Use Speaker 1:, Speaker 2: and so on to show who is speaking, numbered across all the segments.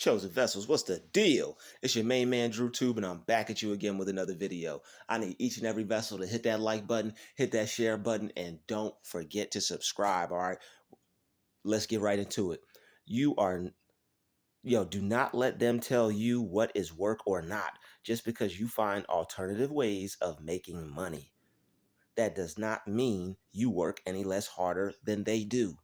Speaker 1: Chosen Vessels, what's the deal? It's your main man, Druuill, and I'm back at you again with another video. I need each and every vessel to hit that like button, hit that share button, and don't forget to subscribe, all right? Let's get right into it. Do not let them tell you what is work or not just because you find alternative ways of making money. That does not mean you work any less harder than they do.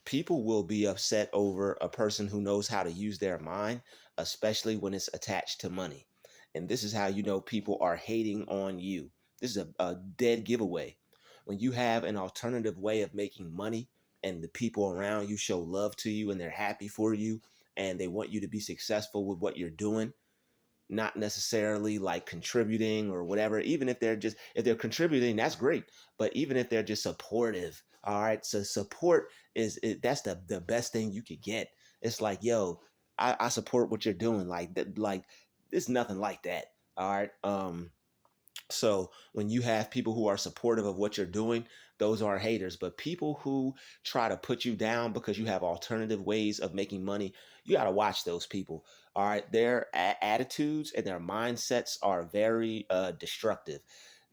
Speaker 1: People will be upset over a person who knows how to use their mind, especially when it's attached to money. And this is how you know people are hating on you. This is a dead giveaway. When you have an alternative way of making money and the people around you show love to you and they're happy for you and they want you to be successful with what you're doing, not necessarily like contributing or whatever. Even if they're contributing, that's great. But even if they're just supportive, all right. So support that's the best thing you could get. It's like, yo, I support what you're doing. Like that, like there's nothing like that. All right. So when you have people who are supportive of what you're doing, those are haters. But people who try to put you down because you have alternative ways of making money, you got to watch those people. All right. Their attitudes and their mindsets are very destructive.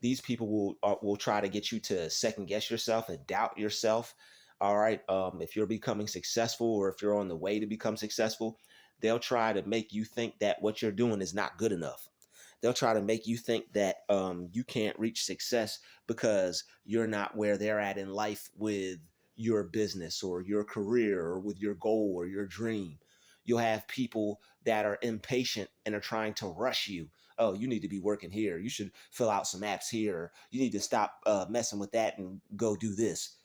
Speaker 1: These people will try to get you to second guess yourself and doubt yourself. All right. If you're becoming successful or if you're on the way to become successful, they'll try to make you think that what you're doing is not good enough. They'll try to make you think that you can't reach success because you're not where they're at in life with your business or your career or with your goal or your dream. You'll have people that are impatient and are trying to rush you. Oh, you need to be working here. You should fill out some apps here. You need to stop messing with that and go do this,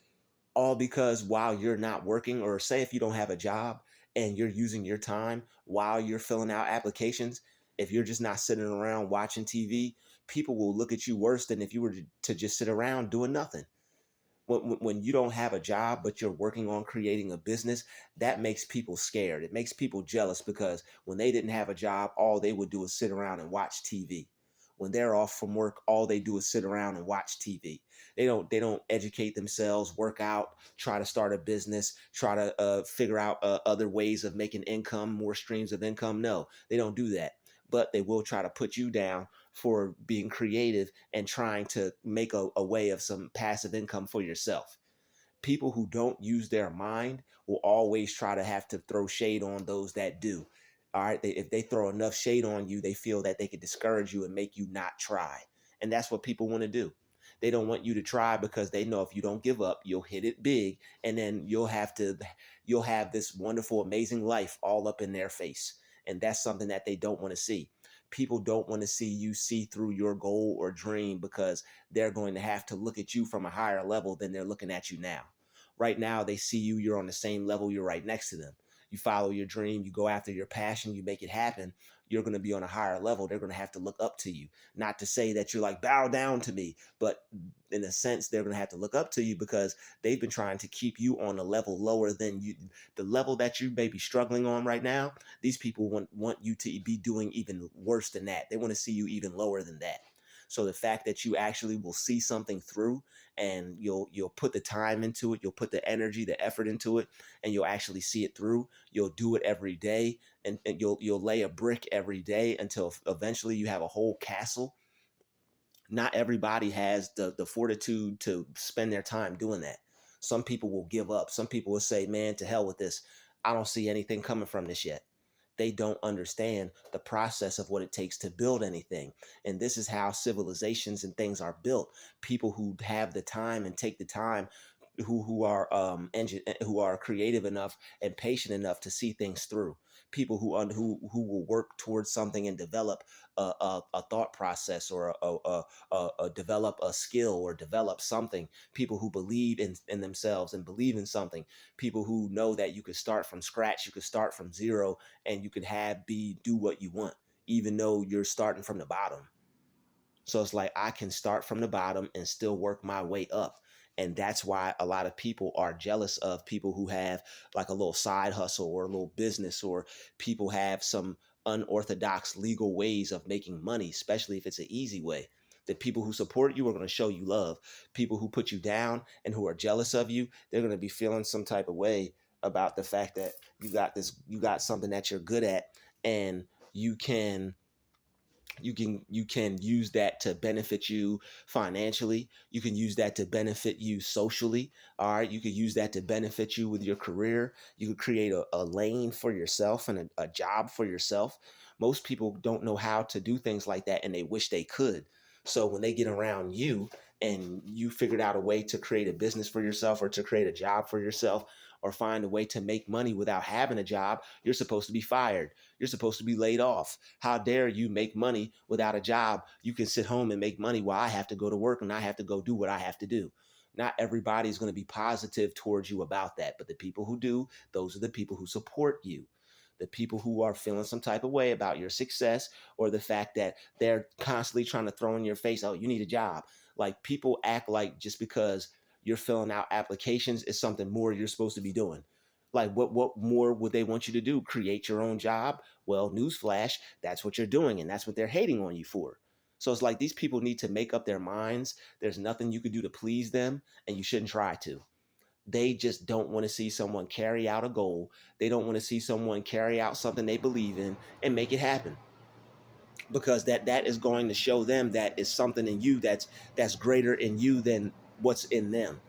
Speaker 1: all because while you're not working, or say if you don't have a job and you're using your time while you're filling out applications, if you're just not sitting around watching TV, people will look at you worse than if you were to just sit around doing nothing. When you don't have a job, but you're working on creating a business, that makes people scared. It makes people jealous because when they didn't have a job, all they would do is sit around and watch TV. When they're off from work, all they do is sit around and watch TV. They don't educate themselves, work out, try to start a business, try to figure out other ways of making income, more streams of income. No, they don't do that. But they will try to put you down for being creative and trying to make a way of some passive income for yourself. People who don't use their mind will always try to have to throw shade on those that do. All right. If they throw enough shade on you, they feel that they could discourage you and make you not try. And that's what people want to do. They don't want you to try because they know if you don't give up, you'll hit it big. And then you'll have this wonderful, amazing life all up in their face. And that's something that they don't want to see. People don't want to see you see through your goal or dream because they're going to have to look at you from a higher level than they're looking at you now. Right now, they see you're on the same level, you're right next to them. You follow your dream, you go after your passion, you make it happen. You're going to be on a higher level. They're going to have to look up to you. Not to say that you're like, bow down to me, but in a sense, they're going to have to look up to you because they've been trying to keep you on a level lower than you, the level that you may be struggling on right now. These people want you to be doing even worse than that. They want to see you even lower than that. So the fact that you actually will see something through and you'll put the time into it, you'll put the energy, the effort into it, and you'll actually see it through. You'll do it every day, and you'll lay a brick every day until eventually you have a whole castle. Not everybody has the fortitude to spend their time doing that. Some people will give up. Some people will say, man, to hell with this. I don't see anything coming from this yet. They don't understand the process of what it takes to build anything. And this is how civilizations and things are built. People who have the time and take the time, who are creative enough and patient enough to see things through. People who will work towards something and develop a thought process or develop a skill or develop something. People who believe in themselves and believe in something. People who know that you could start from scratch, you could start from zero, and you could do what you want, even though you're starting from the bottom. So it's like I can start from the bottom and still work my way up. And that's why a lot of people are jealous of people who have like a little side hustle or a little business, or people have some unorthodox legal ways of making money, especially if it's an easy way. The people who support you are going to show you love. People who put you down and who are jealous of you, they're going to be feeling some type of way about the fact that you got something that you're good at, and you can you can use that to benefit you financially. You can use that to benefit you socially. All right, you could use that to benefit you with your career. You could create a lane for yourself and a job for yourself. Most people don't know how to do things like that, and they wish they could. So when they get around you and you figured out a way to create a business for yourself, or to create a job for yourself, or find a way to make money without having a job, you're supposed to be fired. You're supposed to be laid off. How dare you make money without a job? You can sit home and make money while I have to go to work and I have to go do what I have to do. Not everybody's going to be positive towards you about that, but the people who do, those are the people who support you. The people who are feeling some type of way about your success, or the fact that they're constantly trying to throw in your face, oh, you need a job. Like, people act like just because you're filling out applications is something more you're supposed to be doing. Like, what more would they want you to do? Create your own job? Well, newsflash, that's what you're doing, and that's what they're hating on you for. So it's like these people need to make up their minds. There's nothing you can do to please them, and you shouldn't try to. They just don't want to see someone carry out a goal. They don't want to see someone carry out something they believe in and make it happen, because that is going to show them that is something in you that's greater in you than what's in them.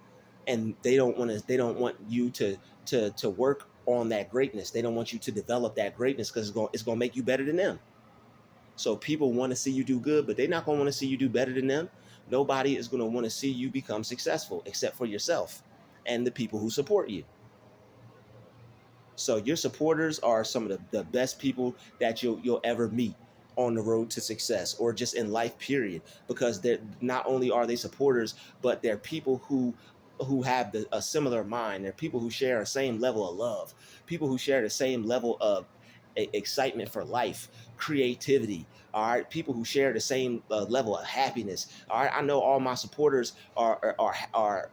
Speaker 1: And they don't want you to work on that greatness. They don't want you to develop that greatness, because it's going to make you better than them. So people want to see you do good, but they're not going to want to see you do better than them. Nobody is going to want to see you become successful except for yourself and the people who support you. So your supporters are some of the best people that you'll ever meet on the road to success, or just in life, period. Because they're not only are they supporters, but they're people who have a similar mind. They're people who share the same level of love, people who share the same level of excitement for life, creativity. All right, people who share the same level of happiness. All right, I know all my supporters are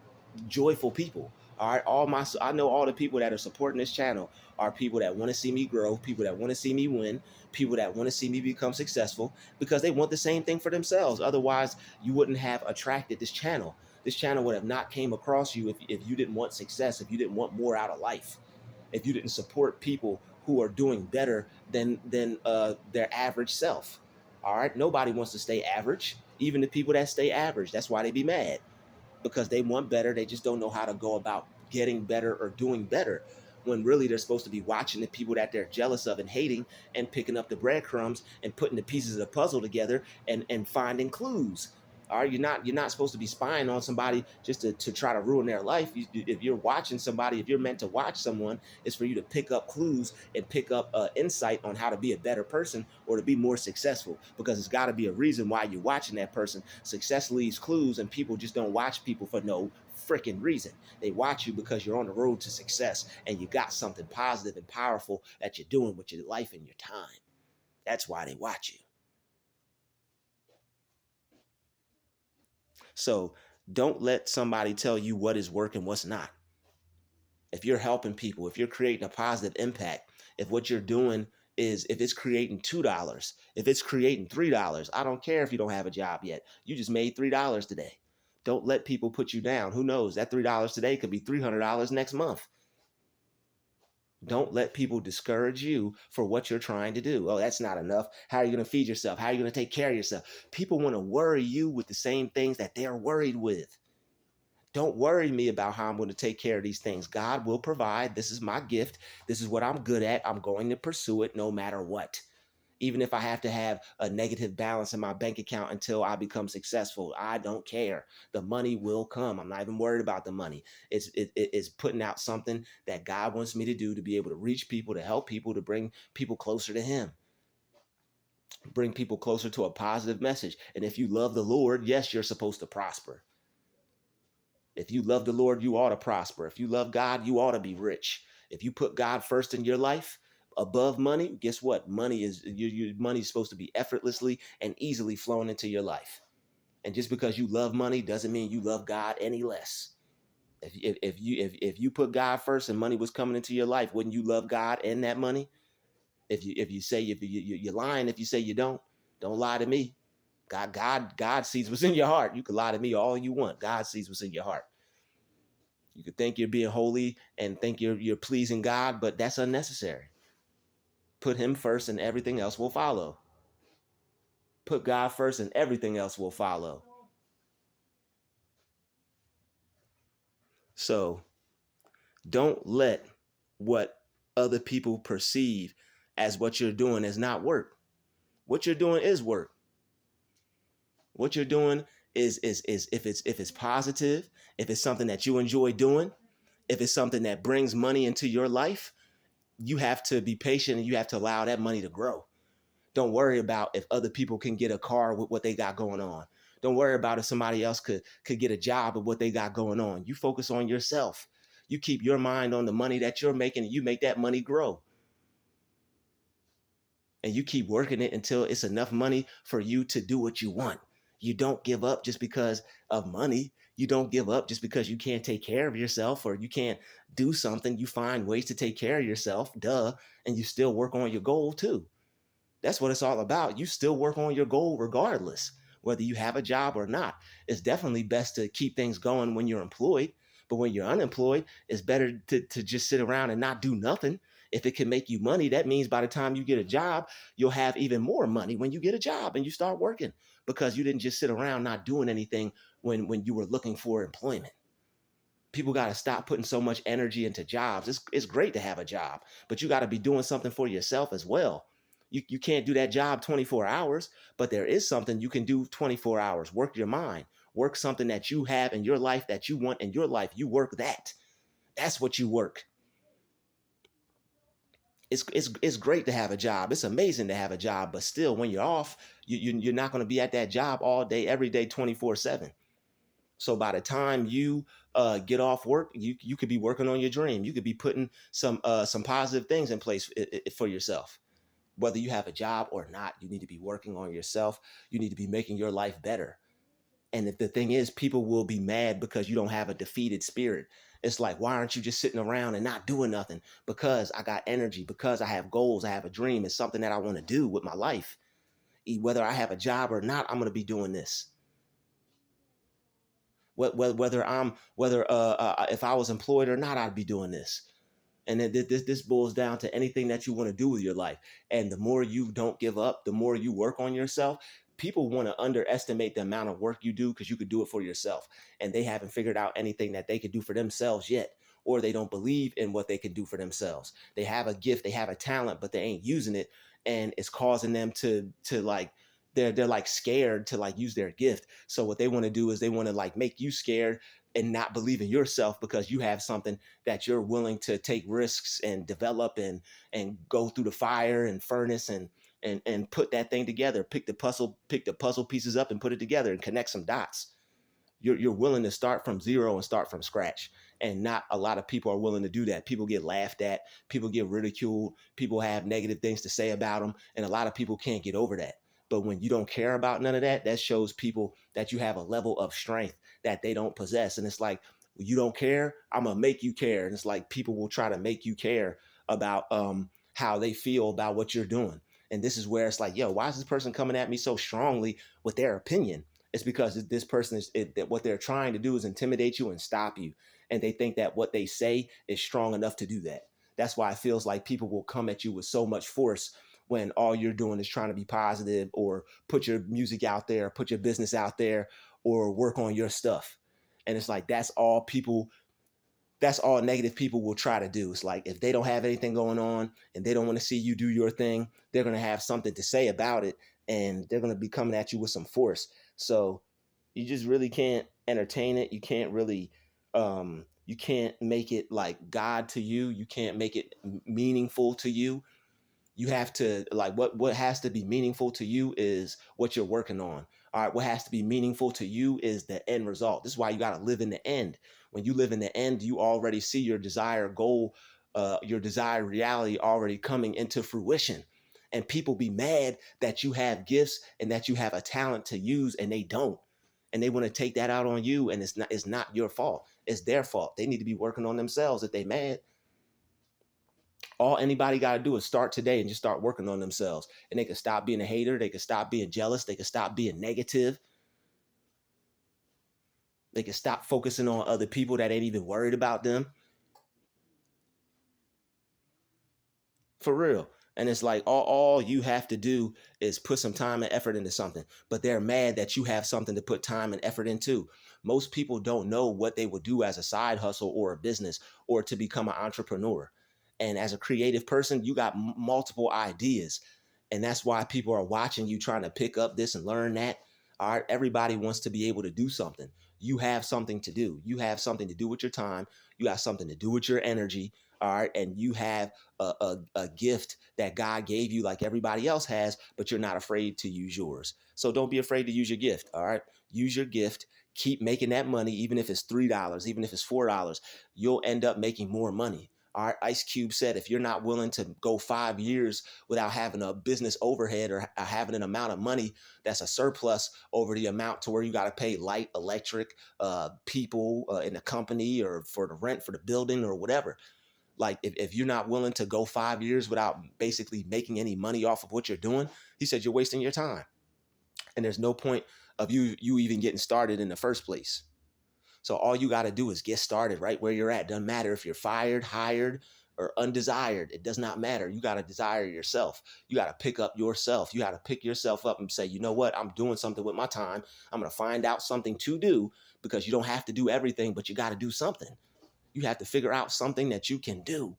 Speaker 1: joyful people. All right, I know all the people that are supporting this channel are people that want to see me grow, people that want to see me win, people that want to see me become successful, because they want the same thing for themselves. Otherwise, you wouldn't have attracted this channel. This channel would have not came across you if you didn't want success, if you didn't want more out of life, if you didn't support people who are doing better than their average self. All right, nobody wants to stay average. Even the people that stay average, that's why they be mad, because they want better. They just don't know how to go about getting better or doing better, when really they're supposed to be watching the people that they're jealous of and hating, and picking up the breadcrumbs and putting the pieces of the puzzle together, and finding clues. All right, you're not supposed to be spying on somebody just to try to ruin their life. If you're watching somebody, if you're meant to watch someone, it's for you to pick up clues and pick up insight on how to be a better person or to be more successful. Because it's got to be a reason why you're watching that person. Success leaves clues, and people just don't watch people for no freaking reason. They watch you because you're on the road to success and you got something positive and powerful that you're doing with your life and your time. That's why they watch you. So don't let somebody tell you what is working, what's not. If you're helping people, if you're creating a positive impact, if what you're doing is, if it's creating $2, if it's creating $3, I don't care if you don't have a job yet. You just made $3 today. Don't let people put you down. Who knows? That $3 today could be $300 next month. Don't let people discourage you for what you're trying to do. Oh, that's not enough. How are you going to feed yourself? How are you going to take care of yourself? People want to worry you with the same things that they're worried with. Don't worry me about how I'm going to take care of these things. God will provide. This is my gift. This is what I'm good at. I'm going to pursue it no matter what. Even if I have to have a negative balance in my bank account until I become successful, I don't care. The money will come. I'm not even worried about the money. It's putting out something that God wants me to do, to be able to reach people, to help people, to bring people closer to Him, bring people closer to a positive message. And if you love the Lord, yes, you're supposed to prosper. If you love the Lord, you ought to prosper. If you love God, you ought to be rich. If you put God first in your life above money, guess what? Money is supposed to be effortlessly and easily flowing into your life. And just because you love money doesn't mean you love God any less. If you put God first and money was coming into your life, wouldn't you love God and that money? If you say, you're lying if you say you don't lie to me. God sees what's in your heart. You can lie to me all you want. God sees what's in your heart. You could think you're being holy and think you're pleasing God, but that's unnecessary. Put him first and everything else will follow. Put God first and everything else will follow. So don't let what other people perceive as what you're doing as not work. What you're doing is work. What you're doing is if it's positive, if it's something that you enjoy doing, if it's something that brings money into your life, you have to be patient and you have to allow that money to grow. Don't worry about if other people can get a car with what they got going on. Don't worry about if somebody else could get a job with what they got going on. You focus on yourself. You keep your mind on the money that you're making and you make that money grow. And you keep working it until it's enough money for you to do what you want. You don't give up just because of money. You don't give up just because you can't take care of yourself or you can't do something. You find ways to take care of yourself, duh, and you still work on your goal too. That's what it's all about. You still work on your goal regardless, whether you have a job or not. It's definitely best to keep things going when you're employed. But when you're unemployed, it's better to just sit around and not do nothing. If it can make you money, that means by the time you get a job, you'll have even more money when you get a job and you start working because you didn't just sit around not doing anything when you were looking for employment. People got to stop putting so much energy into jobs. It's great to have a job, but you got to be doing something for yourself as well. You can't do that job 24 hours, but there is something you can do 24 hours. Work your mind. Work something that you have in your life that you want in your life. You work that. That's what you work. It's great to have a job. It's amazing to have a job, but still, when you're off, you're not going to be at that job all day, every day, 24/7. So by the time you get off work, you could be working on your dream. You could be putting some positive things in place for yourself. Whether you have a job or not, you need to be working on yourself. You need to be making your life better. And if the thing is, people will be mad because you don't have a defeated spirit. It's like, why aren't you just sitting around and not doing nothing? Because I got energy, because I have goals, I have a dream. It's something that I want to do with my life. Whether I have a job or not, I'm going to be doing this. Whether if I was employed or not, I'd be doing this. And then this boils down to anything that you want to do with your life. And the more you don't give up, the more you work on yourself. People want to underestimate the amount of work you do because you could do it for yourself. And they haven't figured out anything that they could do for themselves yet. Or they don't believe in what they can do for themselves. They have a gift, they have a talent, but they ain't using it. And it's causing them to like they're like scared to like use their gift. So what they want to do is they want to like make you scared and not believe in yourself because you have something that you're willing to take risks and develop and go through the fire and furnace and put that thing together. Pick the puzzle pieces up and put it together and connect some dots. You're willing to start from zero and start from scratch. And not a lot of people are willing to do that. People get laughed at, people get ridiculed, people have negative things to say about them, and a lot of people can't get over that. But when you don't care about none of that, that shows people that you have a level of strength that they don't possess. And it's like, you don't care, I'm gonna make you care. And it's like people will try to make you care about how they feel about what you're doing. And this is where it's like, yo, why is this person coming at me so strongly with their opinion? It's because this person that what they're trying to do is intimidate you and stop you. And they think that what they say is strong enough to do that. That's why it feels like people will come at you with so much force when all you're doing is trying to be positive or put your music out there, put your business out there, or work on your stuff. And it's like that's all negative people will try to do. It's like if they don't have anything going on and they don't want to see you do your thing, they're going to have something to say about it and they're going to be coming at you with some force. So you just really can't entertain it. You can't really you can't make it like God to you. You can't make it meaningful to you. You have to like what has to be meaningful to you is what you're working on. All right, what has to be meaningful to you is the end result. This is why you got to live in the end. When you live in the end, you already see your desired goal, your desired reality already coming into fruition. And people be mad that you have gifts and that you have a talent to use and they don't. And they want to take that out on you, and it's not your fault. It's their fault. They need to be working on themselves if they mad. All anybody got to do is start today and just start working on themselves. And they can stop being a hater. They can stop being jealous. They can stop being negative. They can stop focusing on other people that ain't even worried about them. For real. And it's like all you have to do is put some time and effort into something. But they're mad that you have something to put time and effort into. Most people don't know what they would do as a side hustle or a business or to become an entrepreneur. And as a creative person, you got multiple ideas. And that's why people are watching you trying to pick up this and learn that. All right. Everybody wants to be able to do something. You have something to do. You have something to do with your time. You got something to do with your energy. All right. And you have a gift that God gave you like everybody else has, but you're not afraid to use yours. So don't be afraid to use your gift. All right. Use your gift. Keep making that money, even if it's $3, even if it's $4, you'll end up making more money. All right. Ice Cube said, if you're not willing to go 5 years without having a business overhead or having an amount of money that's a surplus over the amount to where you got to pay light, electric, people in the company or for the rent for the building or whatever, like if you're not willing to go 5 years without basically making any money off of what you're doing, he said you're wasting your time. And there's no point of you even getting started in the first place. So all you got to do is get started right where you're at. Doesn't matter if you're fired, hired, or undesired. It does not matter. You got to desire yourself. You got to pick up yourself. You got to pick yourself up and say, you know what? I'm doing something with my time. I'm going to find out something to do, because you don't have to do everything, but you got to do something. You have to figure out something that you can do,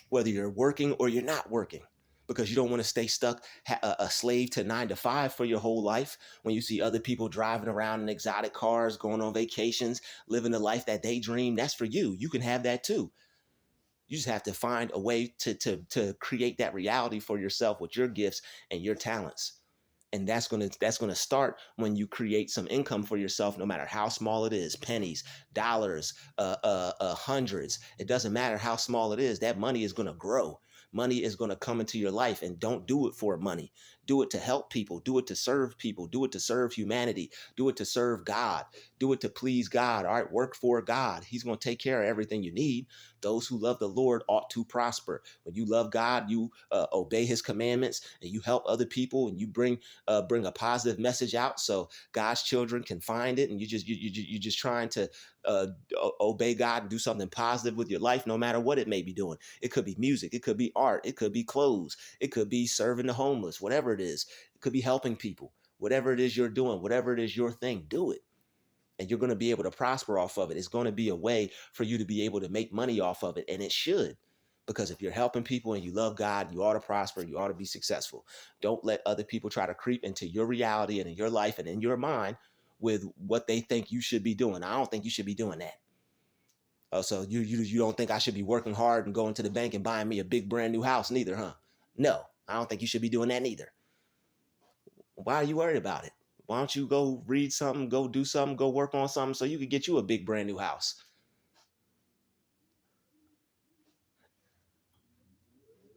Speaker 1: whether you're working or you're not working, because you don't want to stay stuck a slave to 9 to 5 for your whole life. When you see other people driving around in exotic cars, going on vacations, living the life that they dream, that's for you. You can have that too. You just have to find a way to create that reality for yourself with your gifts and your talents. And that's gonna start when you create some income for yourself, no matter how small it is. Pennies, dollars, hundreds. It doesn't matter how small it is. That money is gonna grow. Money is gonna come into your life, and don't do it for money. Do it to help people. Do it to serve people. Do it to serve humanity. Do it to serve God. Do it to please God. All right, work for God. He's gonna take care of everything you need. Those who love the Lord ought to prosper. When you love God, you obey His commandments, and you help other people, and you bring a positive message out so God's children can find it, and you just trying to obey God and do something positive with your life, no matter what it may be doing. It could be music, it could be art, it could be clothes, it could be serving the homeless, whatever it is. It could be helping people. Whatever it is you're doing, whatever it is your thing, do it. And you're going to be able to prosper off of it. It's going to be a way for you to be able to make money off of it, and it should. Because if you're helping people and you love God, you ought to prosper, you ought to be successful. Don't let other people try to creep into your reality and in your life and in your mind with what they think you should be doing. I don't think you should be doing that. So you don't think I should be working hard and going to the bank and buying me a big brand new house neither, huh? No, I don't think you should be doing that neither. Why are you worried about it? Why don't you go read something, go do something, go work on something so you could get you a big brand new house?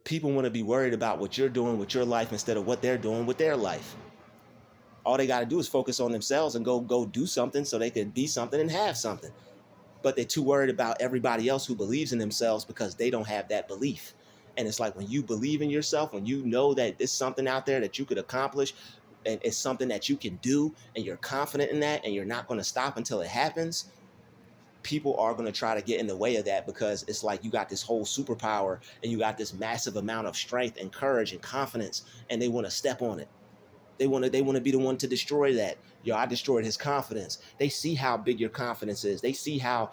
Speaker 1: People want to be worried about what you're doing with your life instead of what they're doing with their life. All they got to do is focus on themselves and go do something so they could be something and have something. But they're too worried about everybody else who believes in themselves because they don't have that belief. And it's like when you believe in yourself, when you know that there's something out there that you could accomplish, and it's something that you can do, and you're confident in that, and you're not going to stop until it happens, people are going to try to get in the way of that, because it's like you got this whole superpower and you got this massive amount of strength and courage and confidence, and they want to step on it. They want to be the one to destroy that. Yo, I destroyed his confidence. They see how big your confidence is. They see how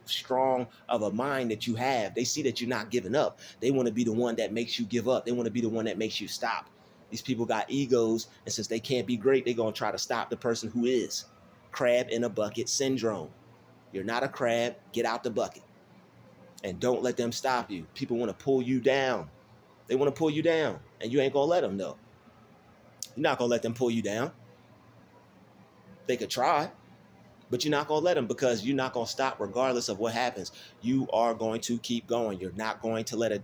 Speaker 1: strong of a mind that you have. They see that you're not giving up. They want to be the one that makes you give up. They want to be the one that makes you stop. These people got egos, and since they can't be great, they're gonna try to stop the person who is. Crab in a bucket syndrome. You're not a crab. Get out the bucket. And don't let them stop you. People want to pull you down. They want to pull you down, and you ain't gonna let them know. You're not gonna let them pull you down. They could try, but you're not gonna let them, because you're not gonna stop regardless of what happens. You are going to keep going. You're not going to let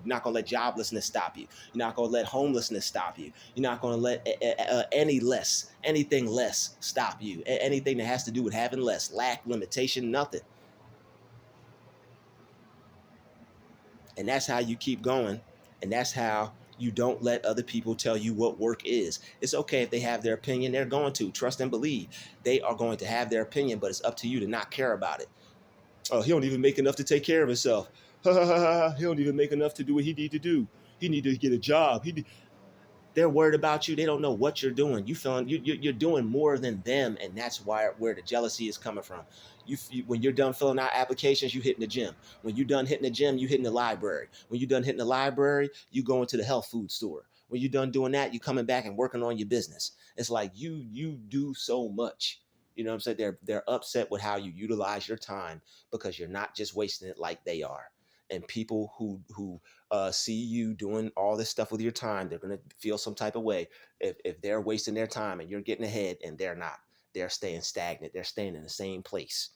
Speaker 1: not gonna let joblessness stop you. You're not gonna let homelessness stop you. You're not gonna let anything less stop you. Anything that has to do with having less, lack, limitation, nothing. And that's how you keep going. And that's how You don't let other people tell you what work is. It's okay if they have their opinion. They're going to trust and believe. They are going to have their opinion, but it's up to you to not care about it. Oh, he don't even make enough to take care of himself. He don't even make enough to do what he need to do. He need to get a job. They're worried about you. They don't know what you're doing. You feeling you're doing more than them, and that's where the jealousy is coming from. When you're done filling out applications, you hitting the gym. When you're done hitting the gym, you hitting the library. When you're done hitting the library, you going to the health food store. When you're done doing that, you coming back and working on your business. It's like you do so much. You know what I'm saying? They're upset with how you utilize your time because you're not just wasting it like they are. And people who see you doing all this stuff with your time, they're going to feel some type of way if they're wasting their time and you're getting ahead and they're not. They're staying stagnant. They're staying in the same place.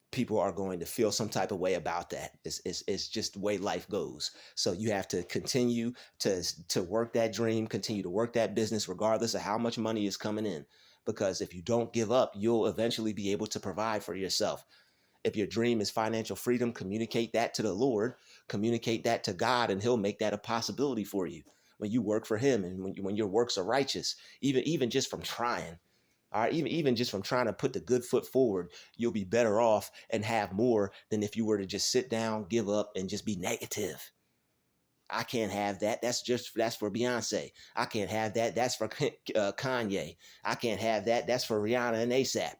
Speaker 1: People are going to feel some type of way about that. It's just the way life goes. So you have to continue to work that dream, continue to work that business, regardless of how much money is coming in. Because if you don't give up, you'll eventually be able to provide for yourself. If your dream is financial freedom, communicate that to the Lord, communicate that to God, and He'll make that a possibility for you. When you work for Him and when your works are righteous, even just from trying, all right, even just from trying to put the good foot forward, you'll be better off and have more than if you were to just sit down, give up, and just be negative. I can't have that. That's for Beyonce. I can't have that. That's for Kanye. I can't have that. That's for Rihanna and ASAP.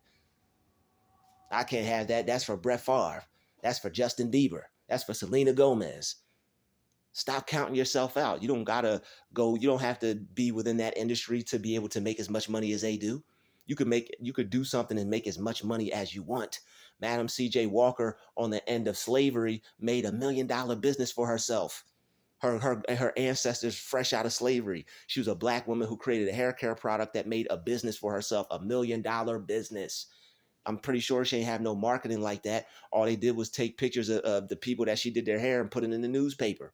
Speaker 1: I can't have that. That's for Brett Favre. That's for Justin Bieber. That's for Selena Gomez. Stop counting yourself out. You don't gotta go. You don't have to be within that industry to be able to make as much money as they do. You could do something and make as much money as you want. Madam C.J. Walker, on the end of slavery, made $1 million business for herself. Her ancestors fresh out of slavery. She was a black woman who created a hair care product that made a business for herself, $1 million business. I'm pretty sure she ain't have no marketing like that. All they did was take pictures of the people that she did their hair and put it in the newspaper.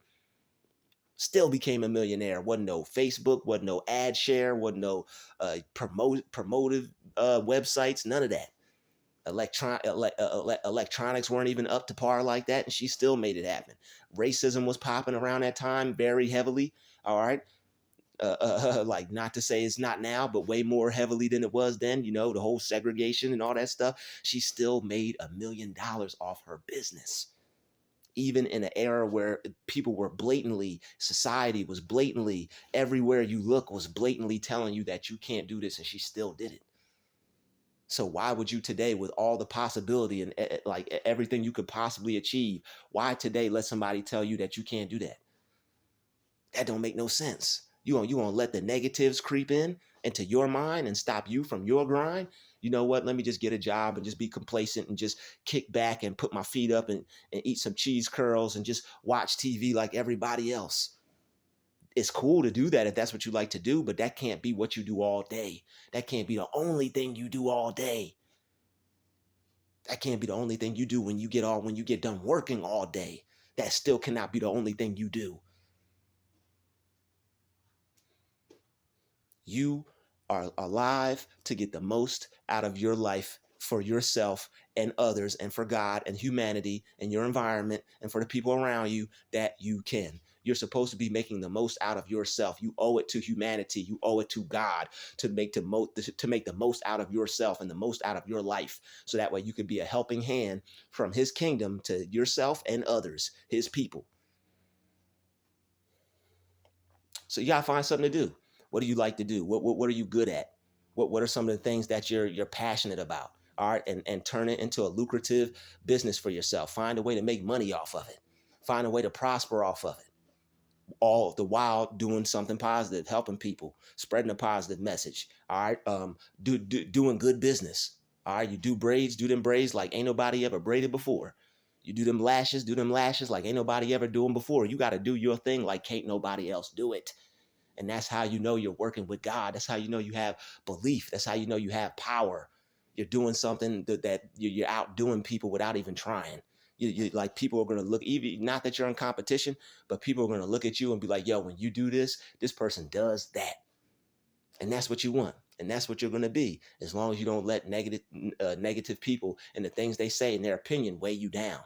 Speaker 1: Still became a millionaire. Wasn't no Facebook, wasn't no ad share, wasn't no promotive websites, none of that. Electronics weren't even up to par like that, and she still made it happen. Racism was popping around that time very heavily. All right. Like, not to say it's not now, but way more heavily than it was then, the whole segregation and all that stuff. She still made $1 million off her business, even in an era where people were blatantly, society was blatantly, everywhere you look was blatantly telling you that you can't do this, and she still did it. So why would you today, with all the possibility and like everything you could possibly achieve, why today let somebody tell you that you can't do that? That don't make no sense. You gonna let the negatives creep in into your mind and stop you from your grind? You know what? Let me just get a job and just be complacent and just kick back and put my feet up and eat some cheese curls and just watch TV like everybody else. It's cool to do that if that's what you like to do, but that can't be what you do all day. That can't be the only thing you do all day. That can't be the only thing you do when you get done working all day. That still cannot be the only thing you do. You are alive to get the most out of your life for yourself and others and for God and humanity and your environment and for the people around you that you can. You're supposed to be making the most out of yourself. You owe it to humanity. You owe it to God to make the most out of yourself and the most out of your life. So that way you can be a helping hand from His kingdom to yourself and others, His people. So you gotta find something to do. What do you like to do? What are you good at? What are some of the things that you're passionate about? All right, and turn it into a lucrative business for yourself. Find a way to make money off of it. Find a way to prosper off of it. All the while doing something positive, helping people, spreading a positive message. All right, doing good business. All right, you do them braids like ain't nobody ever braided before. You do them lashes like ain't nobody ever do them before. You got to do your thing like can't nobody else do it. And that's how you know you're working with God. That's how you know you have belief. That's how you know you have power. You're doing something that you're outdoing people without even trying. You like, people are going to look, even not that you're in competition, but people are going to look at you and be like, yo, when you do this, this person does that. And that's what you want. And that's what you're going to be, as long as you don't let negative people and the things they say and their opinion weigh you down.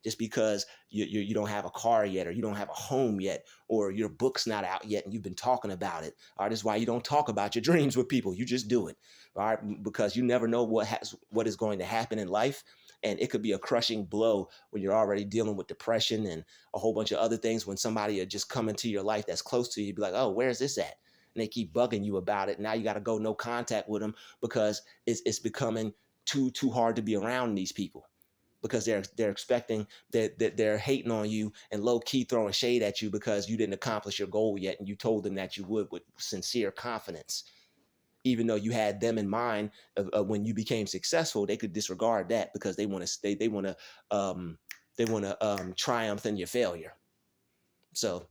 Speaker 1: just because you don't have a car yet, or you don't have a home yet, or your book's not out yet and you've been talking about it. All right, that's why you don't talk about your dreams with people. You just do it. All right, because you never know what is going to happen in life. And it could be a crushing blow when you're already dealing with depression and a whole bunch of other things. When somebody just come into your life that's close to you, be like, oh, where's this at? And they keep bugging you about it. Now you got to go no contact with them because it's becoming too hard to be around these people, because they're expecting that they're hating on you and low key throwing shade at you because you didn't accomplish your goal yet, and you told them that you would with sincere confidence. Even though you had them in mind when you became successful, they could disregard that because they want to um, triumph in your failure. So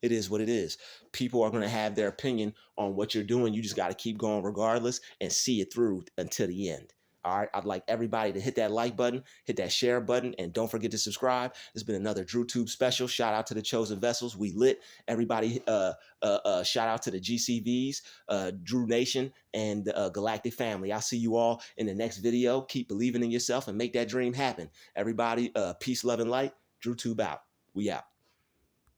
Speaker 1: it is what it is. People are going to have their opinion on what you're doing. You just got to keep going regardless and see it through until the end. All right. I'd like everybody to hit that like button, hit that share button, and don't forget to subscribe. This has been another DrewTube special. Shout out to the Chosen Vessels. We lit. Everybody, shout out to the GCVs, Drew Nation, and the Galactic family. I'll see you all in the next video. Keep believing in yourself and make that dream happen. Everybody, peace, love, and light. DrewTube out. We out.